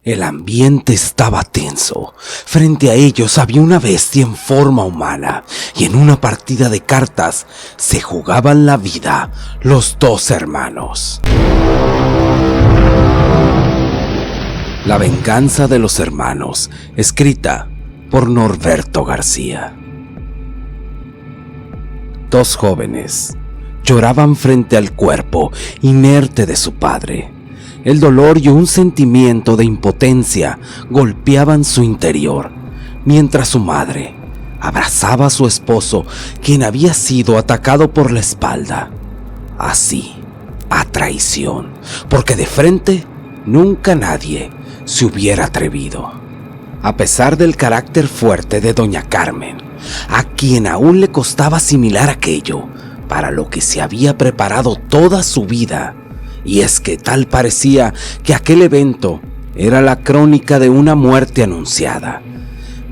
El ambiente estaba tenso. Frente a ellos había una bestia en forma humana y en una partida de cartas se jugaban la vida los dos hermanos. La venganza de los hermanos, escrita por Norberto García. Dos jóvenes lloraban frente al cuerpo inerte de su padre. El dolor y un sentimiento de impotencia golpeaban su interior, mientras su madre abrazaba a su esposo, quien había sido atacado por la espalda. Así, a traición, porque de frente nunca nadie se hubiera atrevido. A pesar del carácter fuerte de doña Carmen, a quien aún le costaba asimilar aquello para lo que se había preparado toda su vida, y es que tal parecía que aquel evento era la crónica de una muerte anunciada.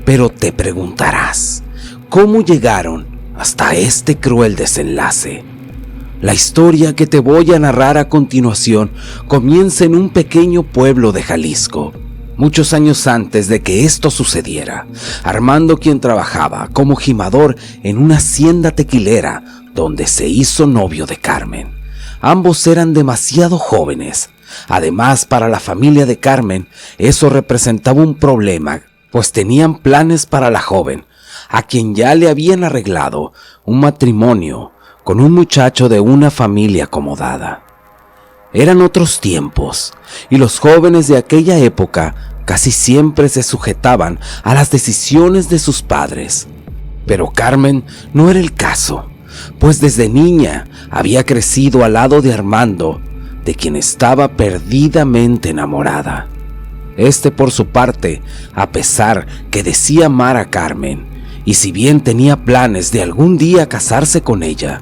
Pero te preguntarás, ¿cómo llegaron hasta este cruel desenlace? La historia que te voy a narrar a continuación comienza en un pequeño pueblo de Jalisco. Muchos años antes de que esto sucediera, Armando, quien trabajaba como gimador en una hacienda tequilera donde se hizo novio de Carmen. Ambos eran demasiado jóvenes. Además, para la familia de Carmen, eso representaba un problema, pues tenían planes para la joven, a quien ya le habían arreglado un matrimonio con un muchacho de una familia acomodada. Eran otros tiempos, y los jóvenes de aquella época casi siempre se sujetaban a las decisiones de sus padres. Pero Carmen no era el caso, pues desde niña había crecido al lado de Armando, de quien estaba perdidamente enamorada. Este, por su parte, a pesar que decía amar a Carmen, y si bien tenía planes de algún día casarse con ella,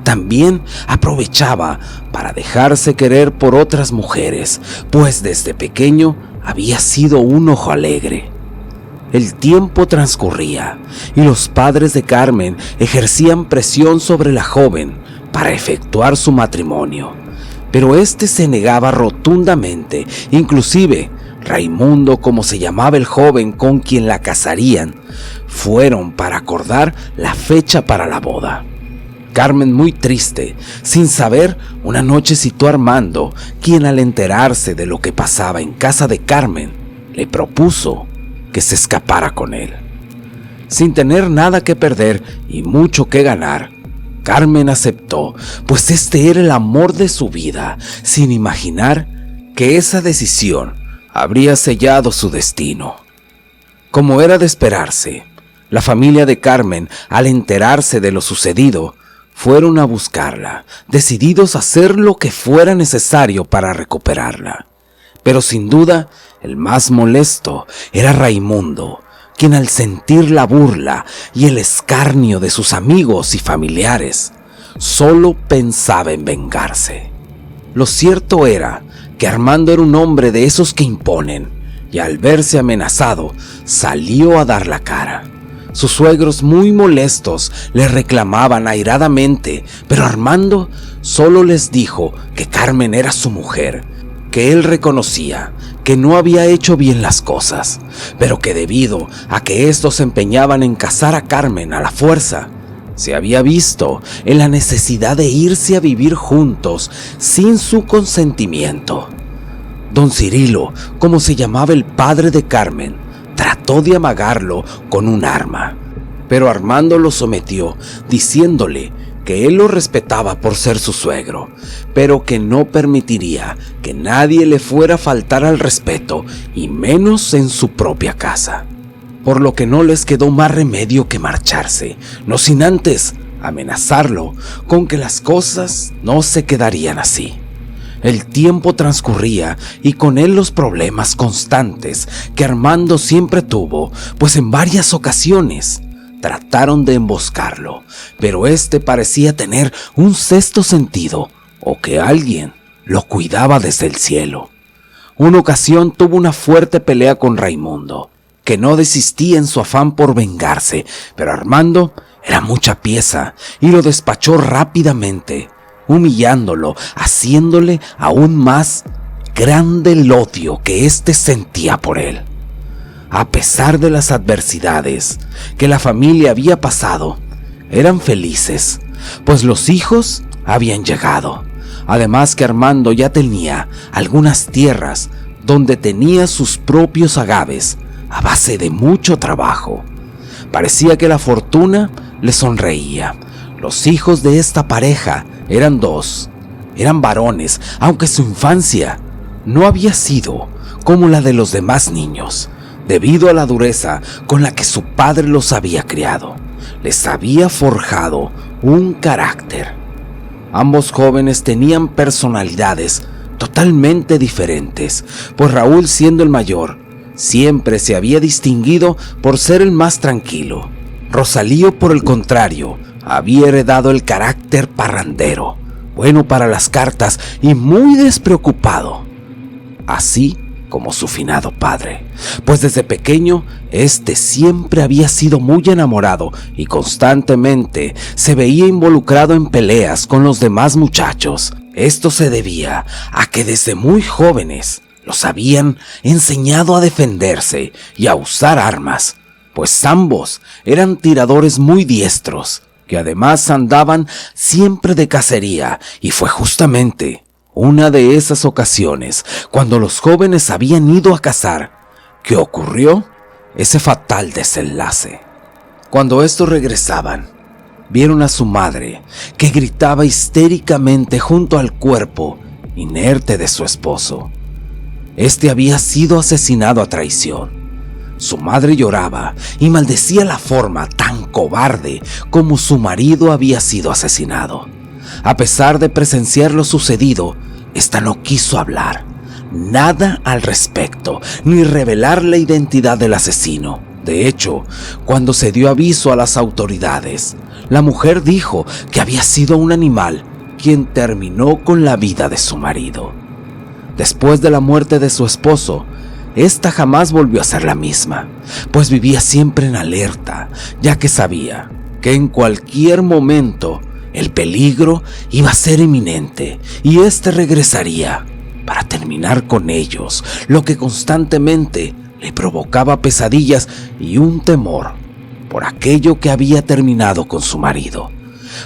también aprovechaba para dejarse querer por otras mujeres, pues desde pequeño había sido un ojo alegre. El tiempo transcurría y los padres de Carmen ejercían presión sobre la joven para efectuar su matrimonio, pero este se negaba rotundamente. Inclusive Raimundo, como se llamaba el joven con quien la casarían, fueron para acordar la fecha para la boda. Carmen, muy triste, sin saber, una noche citó a Armando, quien al enterarse de lo que pasaba en casa de Carmen, le propuso que se escapara con él. Sin tener nada que perder y mucho que ganar, Carmen aceptó, pues este era el amor de su vida, sin imaginar que esa decisión habría sellado su destino. Como era de esperarse, la familia de Carmen, al enterarse de lo sucedido, fueron a buscarla, decididos a hacer lo que fuera necesario para recuperarla. Pero sin duda, el más molesto era Raimundo, quien al sentir la burla y el escarnio de sus amigos y familiares, solo pensaba en vengarse. Lo cierto era que Armando era un hombre de esos que imponen, y al verse amenazado, salió a dar la cara. Sus suegros, muy molestos, le reclamaban airadamente, pero Armando solo les dijo que Carmen era su mujer, que él reconocía que no había hecho bien las cosas, pero que debido a que estos se empeñaban en casar a Carmen a la fuerza, se había visto en la necesidad de irse a vivir juntos sin su consentimiento. Don Cirilo, como se llamaba el padre de Carmen, trató de amagarlo con un arma, pero Armando lo sometió, diciéndole que él lo respetaba por ser su suegro, pero que no permitiría que nadie le fuera a faltar al respeto, y menos en su propia casa. Por lo que no les quedó más remedio que marcharse, no sin antes amenazarlo con que las cosas no se quedarían así. El tiempo transcurría y con él los problemas constantes que Armando siempre tuvo, pues en varias ocasiones trataron de emboscarlo, pero este parecía tener un sexto sentido, o que alguien lo cuidaba desde el cielo. Una ocasión tuvo una fuerte pelea con Raimundo, que no desistía en su afán por vengarse, pero Armando era mucha pieza y lo despachó rápidamente, humillándolo, haciéndole aún más grande el odio que éste sentía por él. A pesar de las adversidades que la familia había pasado, eran felices, pues los hijos habían llegado. Además que Armando ya tenía algunas tierras donde tenía sus propios agaves a base de mucho trabajo. Parecía que la fortuna le sonreía. Los hijos de esta pareja eran dos. Eran varones, aunque su infancia no había sido como la de los demás niños, debido a la dureza con la que su padre los había criado. Les había forjado un carácter. Ambos jóvenes tenían personalidades totalmente diferentes, pues Raúl, siendo el mayor, siempre se había distinguido por ser el más tranquilo. Rosalío, por el contrario, había heredado el carácter parrandero, bueno para las cartas y muy despreocupado, así como su finado padre, pues desde pequeño este siempre había sido muy enamorado y constantemente se veía involucrado en peleas con los demás muchachos. Esto se debía a que desde muy jóvenes los habían enseñado a defenderse y a usar armas, pues ambos eran tiradores muy diestros, que además andaban siempre de cacería, y fue justamente una de esas ocasiones, cuando los jóvenes habían ido a cazar, que ocurrió ese fatal desenlace. Cuando estos regresaban, vieron a su madre, que gritaba histéricamente junto al cuerpo inerte de su esposo. Este había sido asesinado a traición. Su madre lloraba y maldecía la forma tan cobarde como su marido había sido asesinado. A pesar de presenciar lo sucedido, esta no quiso hablar nada al respecto, ni revelar la identidad del asesino. De hecho, cuando se dio aviso a las autoridades, la mujer dijo que había sido un animal quien terminó con la vida de su marido. Después de la muerte de su esposo, esta jamás volvió a ser la misma, pues vivía siempre en alerta, ya que sabía que en cualquier momento el peligro iba a ser inminente y éste regresaría para terminar con ellos, lo que constantemente le provocaba pesadillas y un temor por aquello que había terminado con su marido.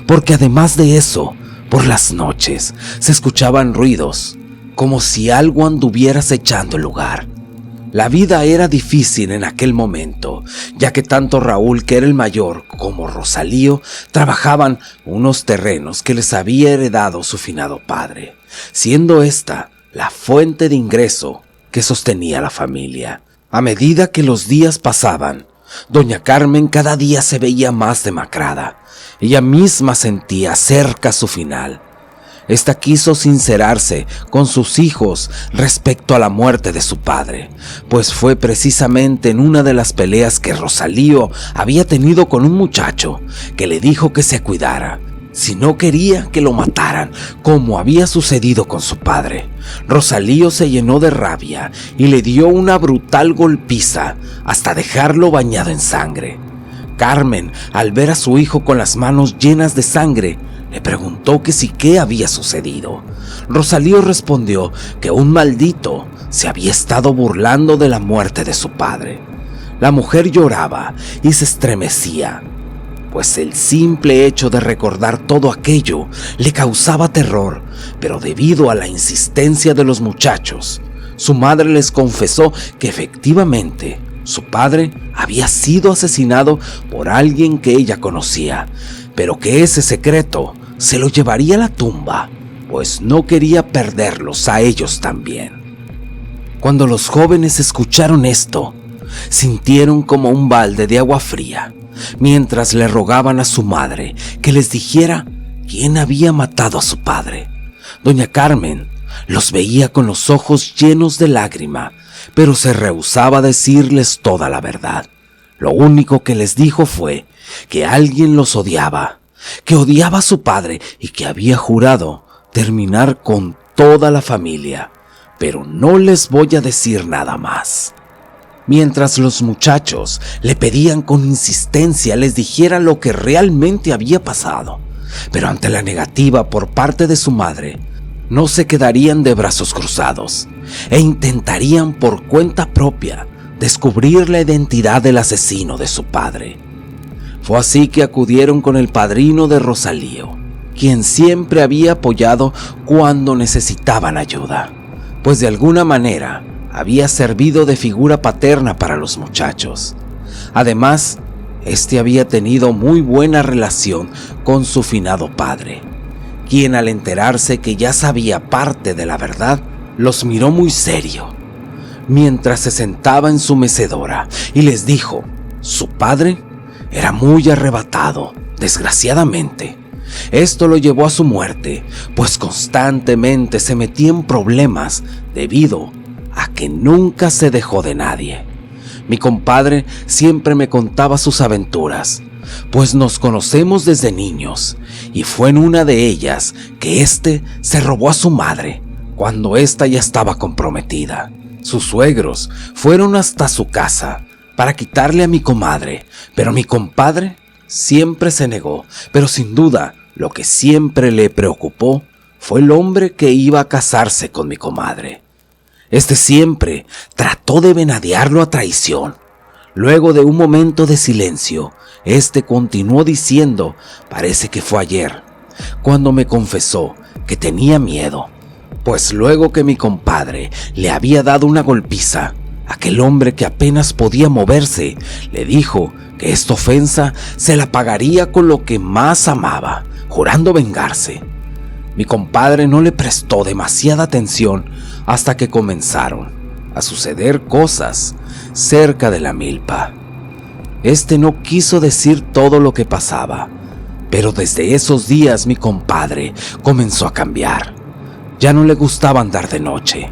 Porque además de eso, por las noches se escuchaban ruidos, como si algo anduviera acechando el lugar. La vida era difícil en aquel momento, ya que tanto Raúl, que era el mayor, como Rosalío trabajaban unos terrenos que les había heredado su finado padre, siendo esta la fuente de ingreso que sostenía a la familia. A medida que los días pasaban, doña Carmen cada día se veía más demacrada. Ella misma sentía cerca su final. Esta quiso sincerarse con sus hijos respecto a la muerte de su padre, pues fue precisamente en una de las peleas que Rosalío había tenido con un muchacho que le dijo que se cuidara, si no quería que lo mataran, como había sucedido con su padre. Rosalío se llenó de rabia y le dio una brutal golpiza hasta dejarlo bañado en sangre. Carmen, al ver a su hijo con las manos llenas de sangre, le preguntó que si qué había sucedido. Rosalío respondió que un maldito se había estado burlando de la muerte de su padre. La mujer lloraba y se estremecía, pues el simple hecho de recordar todo aquello le causaba terror, pero debido a la insistencia de los muchachos, su madre les confesó que efectivamente su padre había sido asesinado por alguien que ella conocía, pero que ese secreto se lo llevaría a la tumba, pues no quería perderlos a ellos también. Cuando los jóvenes escucharon esto, sintieron como un balde de agua fría, mientras le rogaban a su madre que les dijera quién había matado a su padre. Doña Carmen los veía con los ojos llenos de lágrima, pero se rehusaba a decirles toda la verdad. Lo único que les dijo fue que alguien los odiaba, que odiaba a su padre y que había jurado terminar con toda la familia, pero no les voy a decir nada más. Mientras los muchachos le pedían con insistencia les dijera lo que realmente había pasado, pero ante la negativa por parte de su madre, no se quedarían de brazos cruzados e intentarían por cuenta propia descubrir la identidad del asesino de su padre. Fue así que acudieron con el padrino de Rosalío, quien siempre había apoyado cuando necesitaban ayuda, pues de alguna manera había servido de figura paterna para los muchachos. Además, este había tenido muy buena relación con su finado padre, quien al enterarse que ya sabía parte de la verdad, los miró muy serio, mientras se sentaba en su mecedora y les dijo: su padre era muy arrebatado, desgraciadamente. Esto lo llevó a su muerte, pues constantemente se metía en problemas debido a que nunca se dejó de nadie. Mi compadre siempre me contaba sus aventuras, pues nos conocemos desde niños, y fue en una de ellas que se robó a su madre cuando ésta ya estaba comprometida. Sus suegros fueron hasta su casa para quitarle a mi comadre, pero mi compadre siempre se negó. Pero sin duda, lo que siempre le preocupó fue el hombre que iba a casarse con mi comadre. Siempre trató de venadearlo a traición. Luego de un momento de silencio, continuó diciendo: parece que fue ayer, cuando me confesó que tenía miedo, pues luego que mi compadre le había dado una golpiza, aquel hombre que apenas podía moverse le dijo que esta ofensa se la pagaría con lo que más amaba, jurando vengarse. Mi compadre no le prestó demasiada atención hasta que comenzaron a suceder cosas cerca de la milpa. No quiso decir todo lo que pasaba, pero desde esos días mi compadre comenzó a cambiar. Ya no le gustaba andar de noche.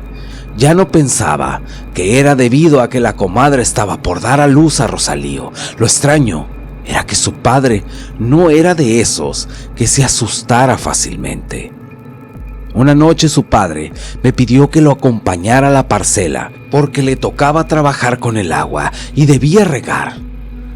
Ya no pensaba que era debido a que la comadre estaba por dar a luz a Rosalío. Lo extraño era que su padre no era de esos que se asustara fácilmente. Una noche su padre me pidió que lo acompañara a la parcela porque le tocaba trabajar con el agua y debía regar.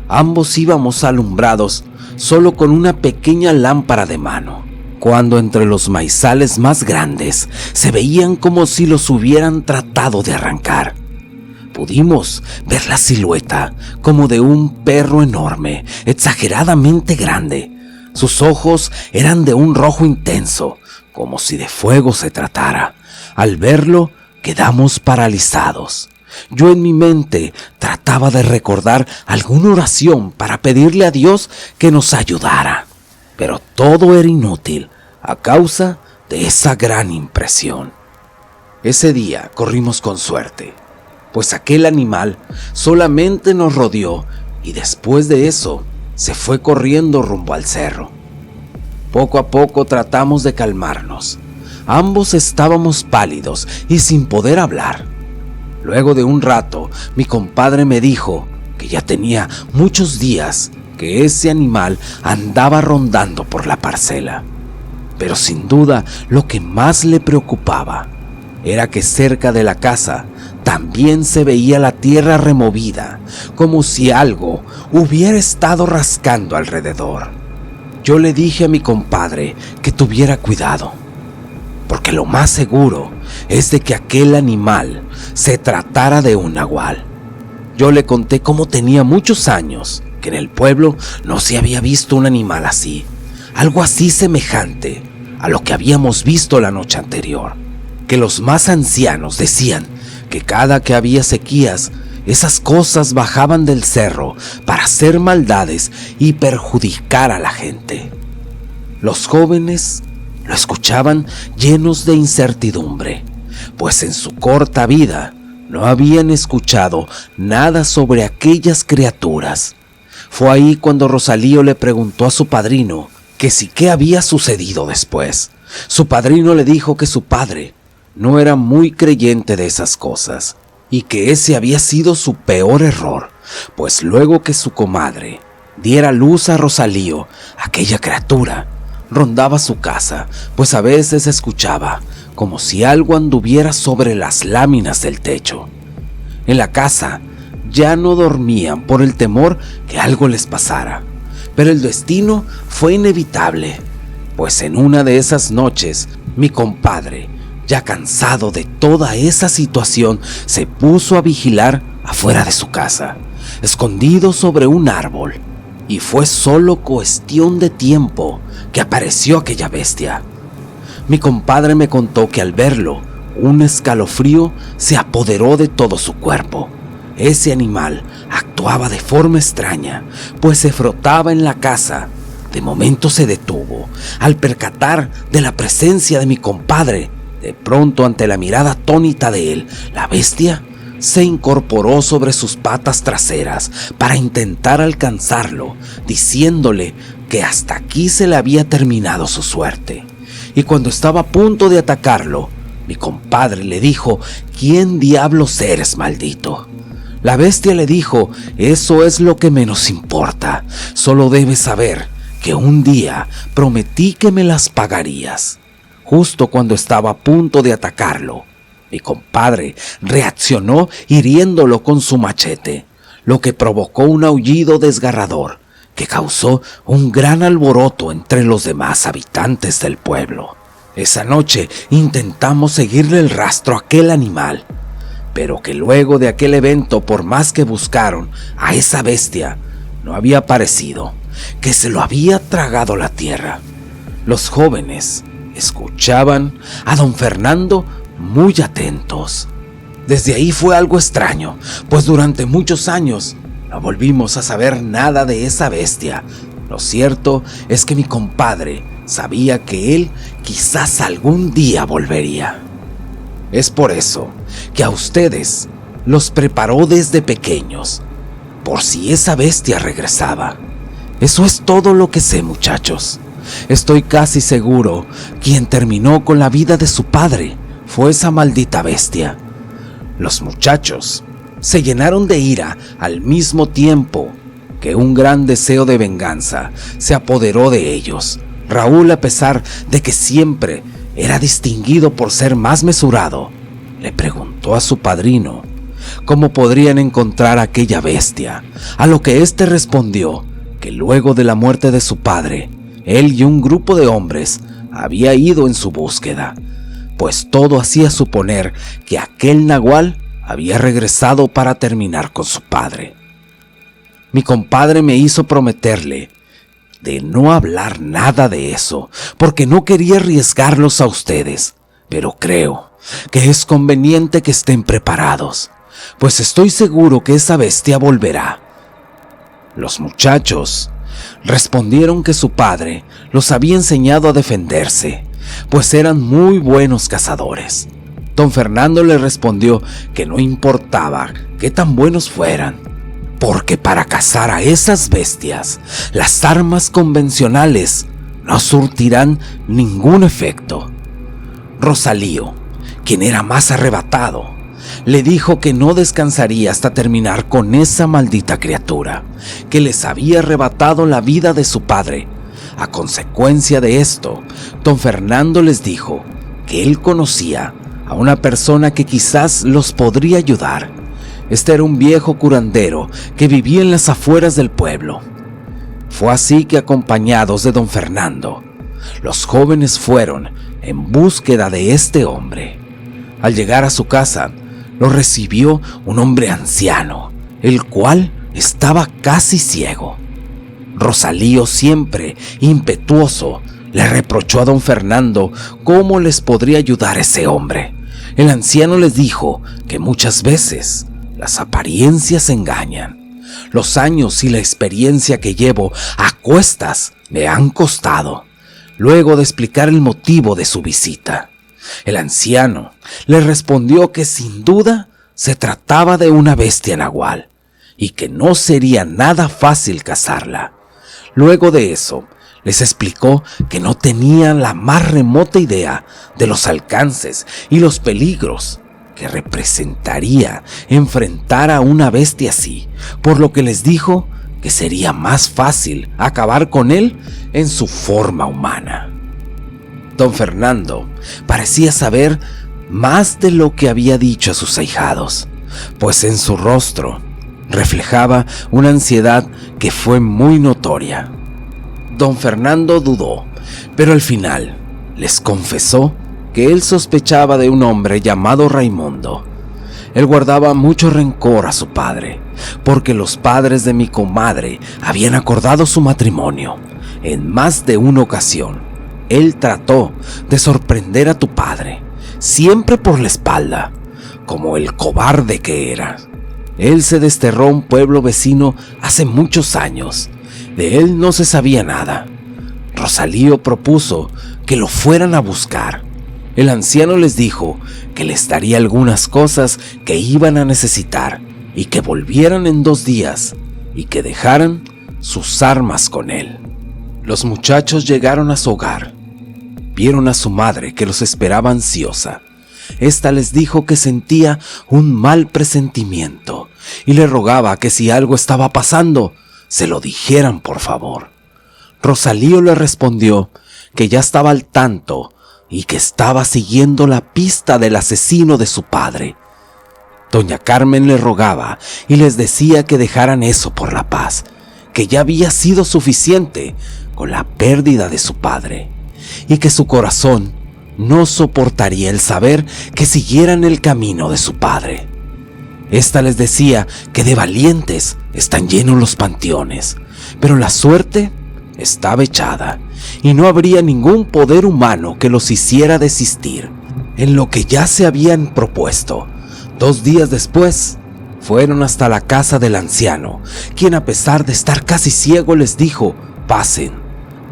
Ambos íbamos alumbrados solo con una pequeña lámpara de mano, cuando entre los maizales más grandes se veían como si los hubieran tratado de arrancar. Pudimos ver la silueta como de un perro enorme, exageradamente grande. Sus ojos eran de un rojo intenso, como si de fuego se tratara. Al verlo, quedamos paralizados. Yo en mi mente trataba de recordar alguna oración para pedirle a Dios que nos ayudara, pero todo era inútil a causa de esa gran impresión. Ese día corrimos con suerte, pues aquel animal solamente nos rodeó y después de eso se fue corriendo rumbo al cerro. Poco a poco tratamos de calmarnos. Ambos estábamos pálidos y sin poder hablar. Luego de un rato, mi compadre me dijo que ya tenía muchos días que ese animal andaba rondando por la parcela. Pero sin duda, lo que más le preocupaba era que cerca de la casa también se veía la tierra removida, como si algo hubiera estado rascando alrededor. Yo le dije a mi compadre que tuviera cuidado, porque lo más seguro es de que aquel animal se tratara de un nahual. Yo le conté cómo tenía muchos años que en el pueblo no se había visto un animal así, algo así semejante a lo que habíamos visto la noche anterior, que los más ancianos decían que cada que había sequías, esas cosas bajaban del cerro para hacer maldades y perjudicar a la gente. Los jóvenes lo escuchaban llenos de incertidumbre, pues en su corta vida no habían escuchado nada sobre aquellas criaturas. Fue ahí cuando Rosalío le preguntó a su padrino que si qué había sucedido después. Su padrino le dijo que su padre no era muy creyente de esas cosas y que ese había sido su peor error, pues luego que su comadre diera luz a Rosalío, aquella criatura rondaba su casa, pues a veces escuchaba como si algo anduviera sobre las láminas del techo. En la casa ya no dormían por el temor que algo les pasara, pero el destino fue inevitable. pues en una de esas noches mi compadre, ya cansado de toda esa situación, se puso a vigilar afuera de su casa, escondido sobre un árbol, y fue solo cuestión de tiempo que apareció aquella bestia. Mi compadre me contó que al verlo, un escalofrío se apoderó de todo su cuerpo. Ese animal actuaba de forma extraña, pues se frotaba en la casa. De momento se detuvo al percatar de la presencia de mi compadre. De pronto, ante la mirada atónita de él, la bestia se incorporó sobre sus patas traseras para intentar alcanzarlo, diciéndole que hasta aquí se le había terminado su suerte. Y cuando estaba a punto de atacarlo, mi compadre le dijo: ¿Quién diablos eres, maldito? La bestia le dijo: eso es lo que menos importa, solo debes saber que un día prometí que me las pagarías. Justo cuando estaba a punto de atacarlo, mi compadre reaccionó hiriéndolo con su machete, lo que provocó un aullido desgarrador que causó un gran alboroto entre los demás habitantes del pueblo. Esa noche intentamos seguirle el rastro a aquel animal, pero que luego de aquel evento, por más que buscaron a esa bestia, no había aparecido, que se lo había tragado la tierra. Los jóvenes escuchaban a don Fernando muy atentos. Desde ahí fue algo extraño, pues durante muchos años no volvimos a saber nada de esa bestia. Lo cierto es que mi compadre sabía que él quizás algún día volvería. Es por eso que a ustedes los preparó desde pequeños, por si esa bestia regresaba. Eso es todo lo que sé, muchachos. Estoy casi seguro quien terminó con la vida de su padre fue esa maldita bestia. Los muchachos se llenaron de ira al mismo tiempo que un gran deseo de venganza se apoderó de ellos. Raúl, a pesar de que siempre era distinguido por ser más mesurado, le preguntó a su padrino cómo podrían encontrar a aquella bestia, a lo que éste respondió que luego de la muerte de su padre, él y un grupo de hombres había ido en su búsqueda, pues todo hacía suponer que aquel nahual había regresado para terminar con su padre. Mi compadre me hizo prometerle de no hablar nada de eso, porque no quería arriesgarlos a ustedes, pero creo que es conveniente que estén preparados, pues estoy seguro que esa bestia volverá. Los muchachos respondieron que su padre los había enseñado a defenderse, pues eran muy buenos cazadores. Don Fernando le respondió que no importaba qué tan buenos fueran, porque para cazar a esas bestias, las armas convencionales no surtirán ningún efecto. Rosalío, quien era más arrebatado, le dijo que no descansaría hasta terminar con esa maldita criatura, que les había arrebatado la vida de su padre. A consecuencia de esto, don Fernando les dijo que él conocía a una persona que quizás los podría ayudar. Este era un viejo curandero que vivía en las afueras del pueblo. Fue así que, acompañados de don Fernando, los jóvenes fueron en búsqueda de este hombre. Al llegar a su casa, lo recibió un hombre anciano, el cual estaba casi ciego. Rosalío, siempre impetuoso, le reprochó a don Fernando cómo les podría ayudar ese hombre. El anciano les dijo que muchas veces las apariencias engañan. Los años y la experiencia que llevo a cuestas me han costado. Luego de explicar el motivo de su visita, el anciano le respondió que sin duda se trataba de una bestia nahual y que no sería nada fácil cazarla. Luego de eso, les explicó que no tenían la más remota idea de los alcances y los peligros que representaría enfrentar a una bestia así, por lo que les dijo que sería más fácil acabar con él en su forma humana. Don Fernando parecía saber más de lo que había dicho a sus ahijados, pues en su rostro reflejaba una ansiedad que fue muy notoria. Don Fernando dudó, Pero al final les confesó que él sospechaba de un hombre llamado Raimundo. Él guardaba mucho rencor a su padre, porque los padres de mi comadre habían acordado su matrimonio. En más de una ocasión, él trató de sorprender a tu padre, siempre por la espalda, como el cobarde que era. Él se desterró a un pueblo vecino hace muchos años. De él no se sabía nada. Rosalío propuso que lo fueran a buscar. El anciano les dijo que les daría algunas cosas que iban a necesitar y que volvieran en 2 días y que dejaran sus armas con él. Los muchachos llegaron a su hogar. Vieron a su madre que los esperaba ansiosa. Esta les dijo que sentía un mal presentimiento y le rogaba que si algo estaba pasando, se lo dijeran por favor. Rosalío le respondió que ya estaba al tanto y que estaba siguiendo la pista del asesino de su padre. Doña Carmen le rogaba y les decía que dejaran eso por la paz, que ya había sido suficiente con la pérdida de su padre y que su corazón no soportaría el saber que siguieran el camino de su padre. Esta les decía que de valientes están llenos los panteones, pero la suerte estaba echada y no habría ningún poder humano que los hiciera desistir en lo que ya se habían propuesto. 2 días después, fueron hasta la casa del anciano, quien a pesar de estar casi ciego les dijo: pasen,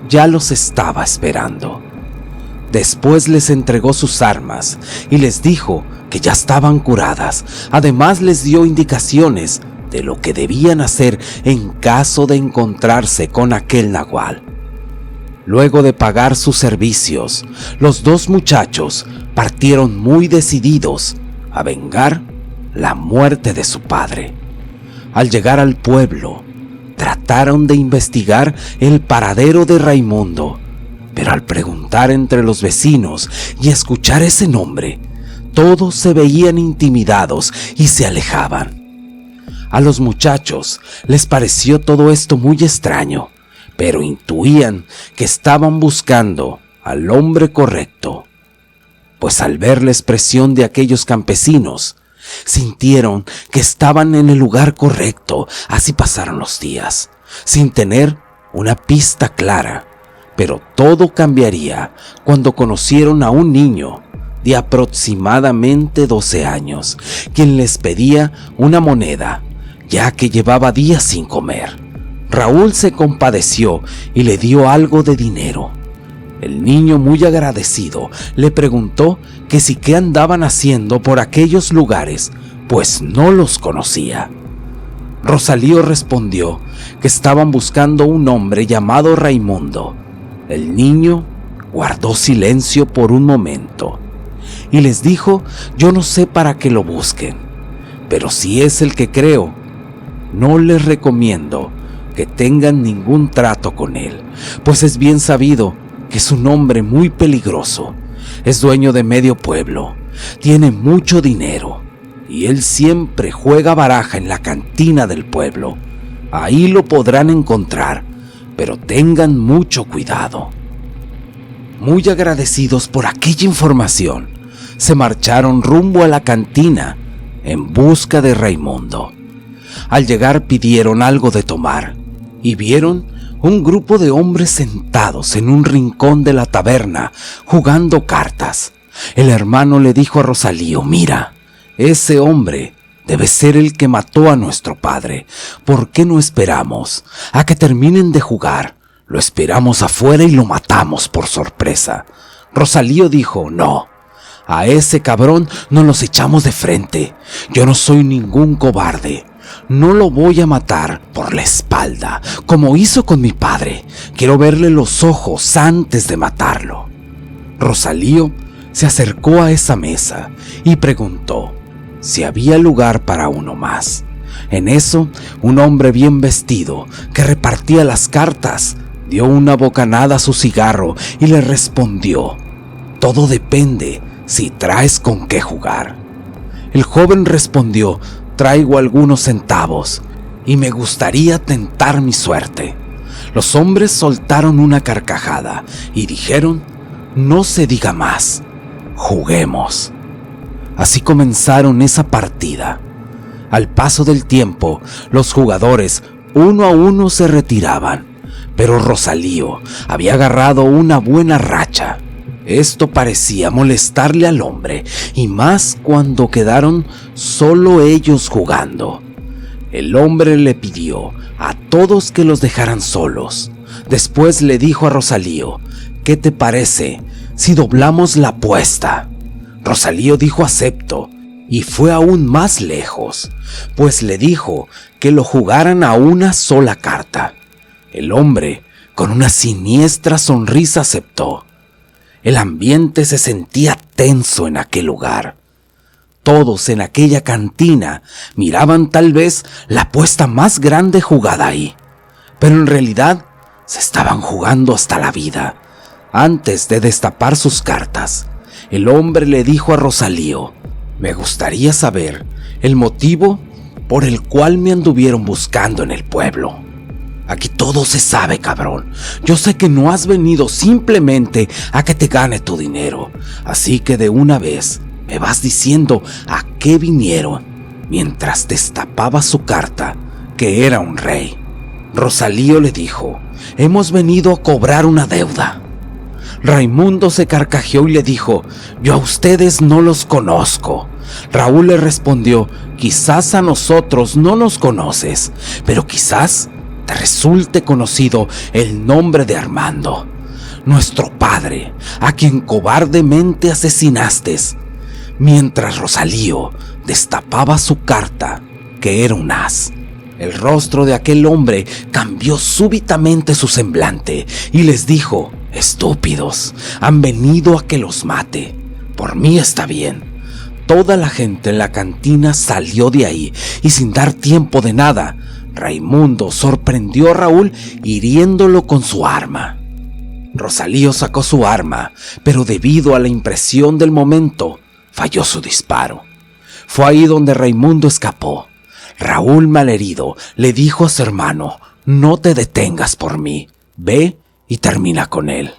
ya los estaba esperando. Después les entregó sus armas y les dijo que ya estaban curadas. Además les dio indicaciones de lo que debían hacer en caso de encontrarse con aquel nagual. Luego de pagar sus servicios, los 2 muchachos partieron muy decididos a vengar la muerte de su padre. Al llegar al pueblo, trataron de investigar el paradero de Raimundo, pero al preguntar entre los vecinos y escuchar ese nombre, todos se veían intimidados y se alejaban. A los muchachos les pareció todo esto muy extraño, pero intuían que estaban buscando al hombre correcto, pues al ver la expresión de aquellos campesinos, sintieron que estaban en el lugar correcto. Así pasaron los días, sin tener una pista clara, pero todo cambiaría cuando conocieron a un niño de aproximadamente 12 años, quien les pedía una moneda, ya que llevaba días sin comer. Raúl se compadeció y le dio algo de dinero. El niño, muy agradecido, le preguntó que si qué andaban haciendo por aquellos lugares, pues no los conocía. Rosalío respondió que estaban buscando un hombre llamado Raimundo. El niño guardó silencio por un momento y les dijo: yo no sé para qué lo busquen, pero si es el que creo, no les recomiendo que tengan ningún trato con él, pues es bien sabido que es un hombre muy peligroso. Es dueño de medio pueblo, tiene mucho dinero y él siempre juega baraja en la cantina del pueblo. Ahí lo podrán encontrar, pero tengan mucho cuidado. Muy agradecidos por aquella información, se marcharon rumbo a la cantina en busca de Raimundo. Al llegar pidieron algo de tomar y vieron un grupo de hombres sentados en un rincón de la taberna jugando cartas. El hermano le dijo a Rosalío: mira, ese hombre debe ser el que mató a nuestro padre. ¿Por qué no esperamos a que terminen de jugar? Lo esperamos afuera y lo matamos por sorpresa. Rosalío dijo: no, a ese cabrón nos los echamos de frente. Yo no soy ningún cobarde. No lo voy a matar por la espalda, como hizo con mi padre. Quiero verle los ojos antes de matarlo. Rosalío se acercó a esa mesa y preguntó si había lugar para uno más. En eso, un hombre bien vestido que repartía las cartas dio una bocanada a su cigarro y le respondió: todo depende si traes con qué jugar. El joven respondió: traigo algunos centavos y me gustaría tentar mi suerte. Los hombres soltaron una carcajada y dijeron: no se diga más, juguemos. Así comenzaron esa partida. Al paso del tiempo, los jugadores uno a uno se retiraban, pero Rosalío había agarrado una buena racha. Esto parecía molestarle al hombre, y más cuando quedaron solo ellos jugando. El hombre le pidió a todos que los dejaran solos. Después le dijo a Rosalío: ¿qué te parece si doblamos la apuesta? Rosalío dijo acepto, y fue aún más lejos, pues le dijo que lo jugaran a una sola carta. El hombre, con una siniestra sonrisa, aceptó. El ambiente se sentía tenso en aquel lugar. Todos en aquella cantina miraban tal vez la apuesta más grande jugada ahí, pero en realidad se estaban jugando hasta la vida. Antes de destapar sus cartas, el hombre le dijo a Rosalío: me gustaría saber el motivo por el cual me anduvieron buscando en el pueblo. Aquí todo se sabe, cabrón. Yo sé que no has venido simplemente a que te gane tu dinero, así que de una vez me vas diciendo a qué vinieron, mientras destapaba su carta, que era un rey. Rosalío le dijo: hemos venido a cobrar una deuda. Raimundo se carcajeó y le dijo: yo a ustedes no los conozco. Raúl le respondió: quizás a nosotros no nos conoces, pero quizás te resulte conocido el nombre de Armando, nuestro padre, a quien cobardemente asesinaste. Mientras Rosalío destapaba su carta, que era un as, el rostro de aquel hombre cambió súbitamente su semblante y les dijo: estúpidos, han venido a que los mate. Por mí está bien. Toda la gente en la cantina salió de ahí y sin dar tiempo de nada, Raimundo sorprendió a Raúl hiriéndolo con su arma. Rosalío sacó su arma, pero debido a la impresión del momento, falló su disparo. Fue ahí donde Raimundo escapó. Raúl, malherido, le dijo a su hermano: no te detengas por mí, ve y termina con él.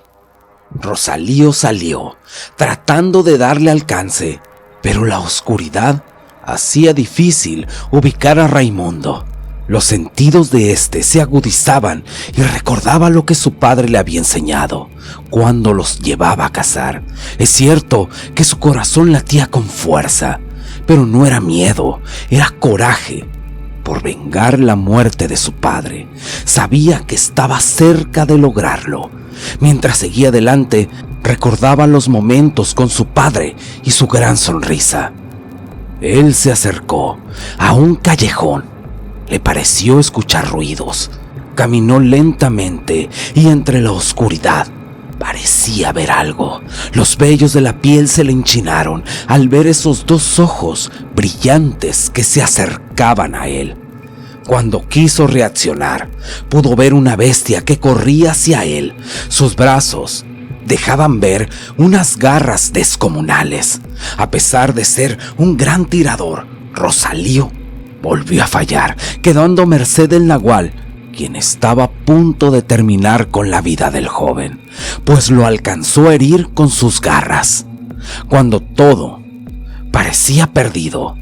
Rosalío salió, tratando de darle alcance, pero la oscuridad hacía difícil ubicar a Raimundo. Los sentidos de este se agudizaban y recordaba lo que su padre le había enseñado cuando los llevaba a cazar. Es cierto que su corazón latía con fuerza, pero no era miedo, era coraje por vengar la muerte de su padre. Sabía que estaba cerca de lograrlo. Mientras seguía adelante, recordaba los momentos con su padre y su gran sonrisa. Él se acercó a un callejón. Le pareció escuchar ruidos. Caminó lentamente y entre la oscuridad parecía ver algo. Los vellos de la piel se le enchinaron al ver esos dos ojos brillantes que se acercaban a él. Cuando quiso reaccionar, pudo ver una bestia que corría hacia él. Sus brazos dejaban ver unas garras descomunales. A pesar de ser un gran tirador, Rosalío volvió a fallar, quedando a merced del nahual, quien estaba a punto de terminar con la vida del joven, pues lo alcanzó a herir con sus garras. Cuando todo parecía perdido,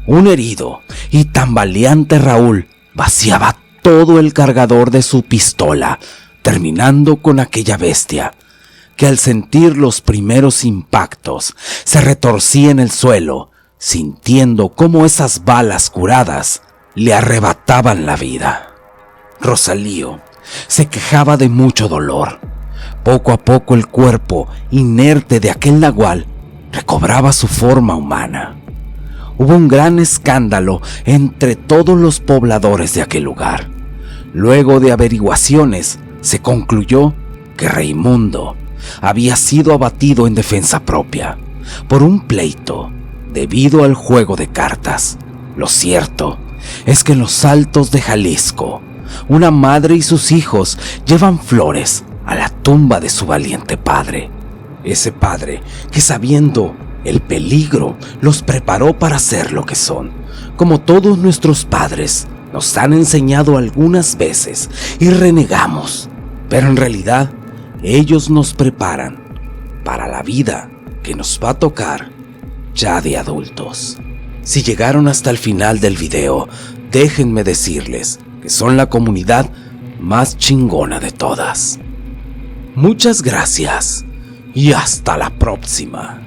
un herido y tambaleante Raúl vaciaba todo el cargador de su pistola, terminando con aquella bestia, que al sentir los primeros impactos se retorcía en el suelo, sintiendo cómo esas balas curadas le arrebataban la vida. Rosalío se quejaba de mucho dolor. Poco a poco el cuerpo inerte de aquel nahual recobraba su forma humana. Hubo un gran escándalo entre todos los pobladores de aquel lugar. Luego de averiguaciones, se concluyó que Raimundo había sido abatido en defensa propia por un pleito debido al juego de cartas. Lo cierto es que en los altos de Jalisco, una madre y sus hijos llevan flores a la tumba de su valiente padre. Ese padre que, sabiendo el peligro, los preparó para ser lo que son. Como todos nuestros padres, nos han enseñado algunas veces y renegamos, pero en realidad ellos nos preparan para la vida que nos va a tocar ya de adultos. Si llegaron hasta el final del video, déjenme decirles que son la comunidad más chingona de todas. Muchas gracias y hasta la próxima.